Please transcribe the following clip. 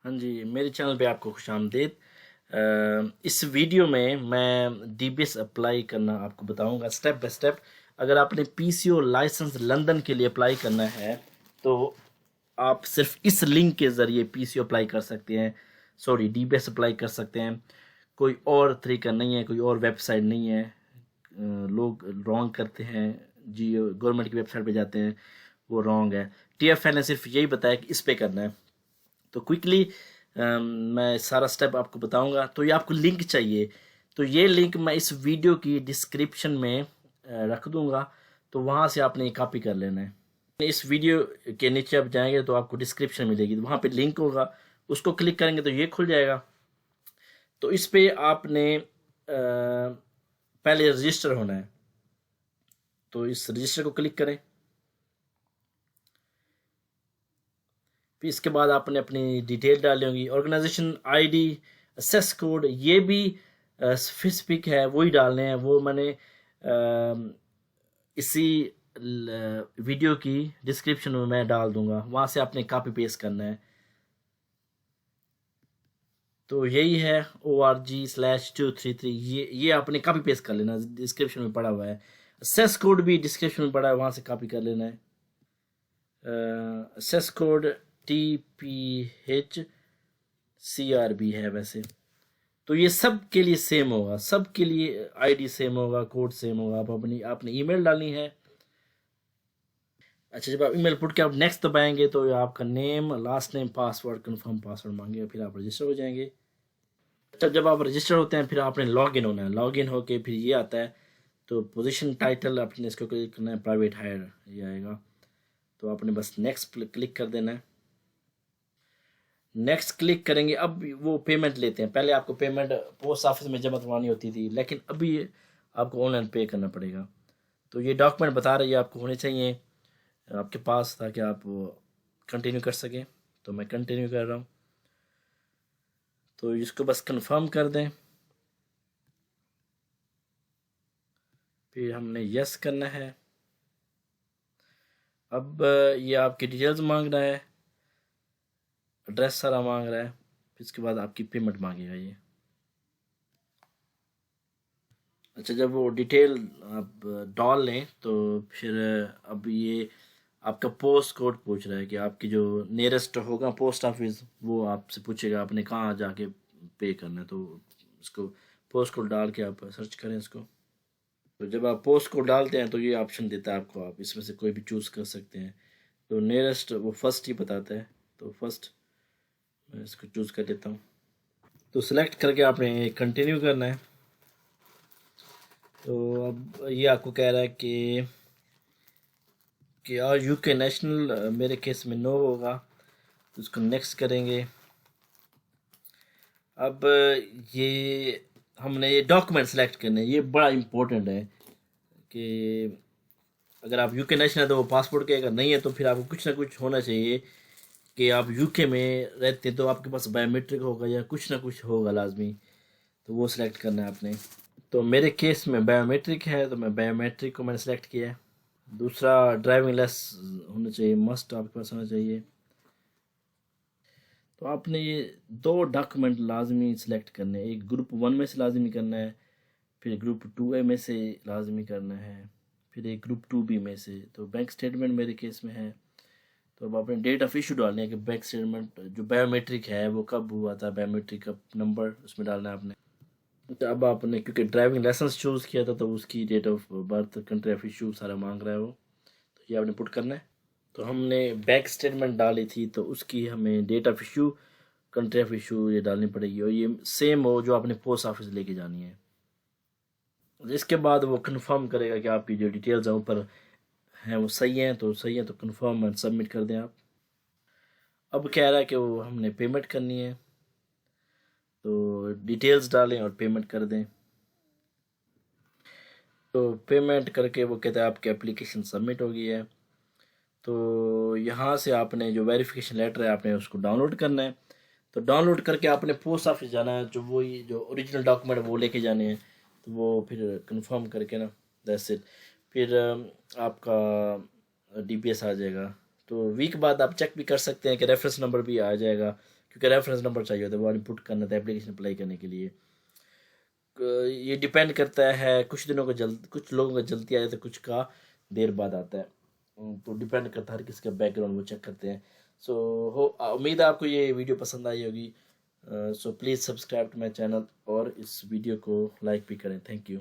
हाँ जी, मेरे चैनल पे आपको खुशामदीद। इस वीडियो में मैं डीबीएस अप्लाई करना आपको बताऊंगा स्टेप बाय स्टेप। अगर आपने पीसीओ लाइसेंस लंदन के लिए अप्लाई करना है तो आप सिर्फ इस लिंक के ज़रिए पीसीओ अप्लाई कर सकते हैं, सॉरी डीबीएस अप्लाई कर सकते हैं। कोई और तरीका नहीं है, कोई और वेबसाइट नहीं है। लोग रॉन्ग करते हैं जी, गवर्नमेंट की वेबसाइट पे जाते हैं, वो रॉन्ग है। टीएफएल ने सिर्फ यही बताया कि इस पे करना है। तो क्विकली मैं सारा स्टेप आपको बताऊंगा। तो ये आपको लिंक चाहिए, तो ये लिंक मैं इस वीडियो की डिस्क्रिप्शन में रख दूंगा, तो वहाँ से आपने कॉपी कर लेना है। इस वीडियो के नीचे आप जाएंगे तो आपको डिस्क्रिप्शन मिलेगी, तो वहाँ पे लिंक होगा, उसको क्लिक करेंगे तो ये खुल जाएगा। तो इस पे आपने पहले रजिस्टर होना है, तो इस रजिस्टर को क्लिक करें। फिर इसके बाद आपने अपनी डिटेल डालनी होगी, ऑर्गेनाइजेशन आईडी, असेस कोड, ये भी स्पेसिफिक है, वही डालने हैं। वो मैंने इसी वीडियो की डिस्क्रिप्शन में मैं डाल दूंगा, वहाँ से आपने कॉपी पेस्ट करना है। तो यही है ORG/233, ये आपने कॉपी पेस्ट कर लेना, डिस्क्रिप्शन में पड़ा हुआ है। असेस कोड भी डिस्क्रिप्शन में पड़ा है, वहाँ से कॉपी कर लेना है। असेस कोड TPHCRB है वैसे। तो ये सब के लिए सेम होगा, सब के लिए आईडी सेम होगा, कोड सेम होगा। आप आपने ईमेल डालनी है। अच्छा, जब आप ईमेल पुट के आप नेक्स्ट दबाएंगे तो ये आपका name, last name, password, confirm password मांगेगा, फिर आप रजिस्टर हो जाएंगे। जब आप रजिस्टर होते हैं फिर आपने लॉग इन होना है। लॉग इन होके फिर ये आता है, तो पोजीशन टाइटल आपने इसको क्लिक करना है, प्राइवेट हायर ये आएगा, तो आपने बस नेक्स्ट क्लिक कर देना है। नेक्स्ट क्लिक करेंगे, अब वो पेमेंट लेते हैं। पहले आपको पेमेंट पोस्ट ऑफिस में जमा करवानी होती थी, लेकिन अभी आपको ऑनलाइन पे करना पड़ेगा। तो ये डॉक्यूमेंट बता रही है आपको होने चाहिए आपके पास, ताकि आप कंटिन्यू कर सकें। तो मैं कंटिन्यू कर रहा हूँ, तो इसको बस कंफर्म कर दें। फिर हमने यस करना है। अब ये आपकी डिटेल्स मांग रहा है, एड्रेस सारा मांग रहा है, फिर इसके बाद आपकी पेमेंट मांगेगा ये। अच्छा, जब वो डिटेल आप डाल लें तो फिर अब ये आपका पोस्ट कोड पूछ रहा है कि आपकी जो नियरेस्ट होगा पोस्ट ऑफिस, वो आपसे पूछेगा आपने कहाँ जाके पे करना है। तो इसको पोस्ट कोड डाल के आप सर्च करें इसको। तो जब आप पोस्ट कोड डालते हैं तो ये ऑप्शन देता है आपको, आप इसमें से कोई भी चूज़ कर सकते हैं। तो नियरेस्ट वो फर्स्ट ही बताता है, तो फर्स्ट मैं इसको चूज़ कर लेता हूँ। तो सिलेक्ट करके आपने कंटिन्यू करना है। तो अब ये आपको कह रहा है कि और यूके नेशनल, मेरे केस में नो होगा, तो उसको नेक्स्ट करेंगे। अब ये हमने ये डॉक्यूमेंट सेलेक्ट करने हैं, ये बड़ा इम्पोर्टेंट है कि अगर आप यूके नेशनल है तो वो पासपोर्ट के, अगर नहीं है तो फिर आपको कुछ ना कुछ होना चाहिए कि आप यूके में रहते हैं, तो आपके पास बायोमेट्रिक होगा या कुछ ना कुछ होगा लाजमी, तो वो सिलेक्ट करना है आपने। तो मेरे केस में बायोमेट्रिक है, तो मैं बायोमेट्रिक को मैंने सेलेक्ट किया है। दूसरा ड्राइविंग लाइसेंस होना चाहिए, मस्ट आपके पास होना चाहिए। तो आपने ये दो डॉक्यूमेंट लाजमी सिलेक्ट करने हैं, एक ग्रुप 1 में से लाजमी करना है, फिर ग्रुप 2A में से लाजमी करना है, फिर एक ग्रुप 2B में से। तो बैंक स्टेटमेंट मेरे केस में है, तो अब आपने डेट ऑफ इशू डालनी है कि बैंक स्टेटमेंट जो बायोमेट्रिक है वो कब हुआ था, बायोमेट्रिक का नंबर उसमें डालना है आपने। तो अब आपने क्योंकि ड्राइविंग लाइसेंस चूज़ किया था तो उसकी date of birth, country of issue सारा मांग रहा है वो, तो ये आपने पुट करना है। तो हमने बैंक स्टेटमेंट डाली थी तो उसकी हमें date of issue, country of issue ये डालनी पड़ेगी, और ये सेम हो जो आपने पोस्ट ऑफिस लेके जानी है। इसके बाद वो कंफर्म करेगा कि आपकी जो डिटेल्स हैं ऊपर हैं वो सही हैं, तो सही है तो कंफर्म एंड सबमिट कर दें आप। अब कह रहा है कि वो हमने पेमेंट करनी है, तो डिटेल्स डालें और पेमेंट कर दें। तो पेमेंट करके वो कहता है आपकी एप्लीकेशन सबमिट हो गई है। तो यहाँ से आपने जो वेरिफिकेशन लेटर है आपने उसको डाउनलोड करना है। तो डाउनलोड करके आपने पोस्ट ऑफिस जाना है, जो वही जो ओरिजिनल डॉक्यूमेंट वो लेके जाने हैं, तो वो फिर कंफर्म करके ना, दैट्स इट। फिर आपका डीपीएस आ जाएगा। तो वीक बाद आप चेक भी कर सकते हैं कि रेफरेंस नंबर भी आ जाएगा, क्योंकि रेफरेंस नंबर चाहिए होता है, वो इनपुट करना था एप्लीकेशन अप्लाई करने के लिए। ये डिपेंड करता है, कुछ दिनों का जल्द, कुछ लोगों का जल्दी आ जाता है, कुछ का देर बाद आता है। तो डिपेंड करता है हर किसी का बैकग्राउंड, वो चेक करते हैं। सो हो उम्मीद है आपको ये वीडियो पसंद आई होगी। So please subscribe to my channel और इस वीडियो को लाइक भी करें। Thank you.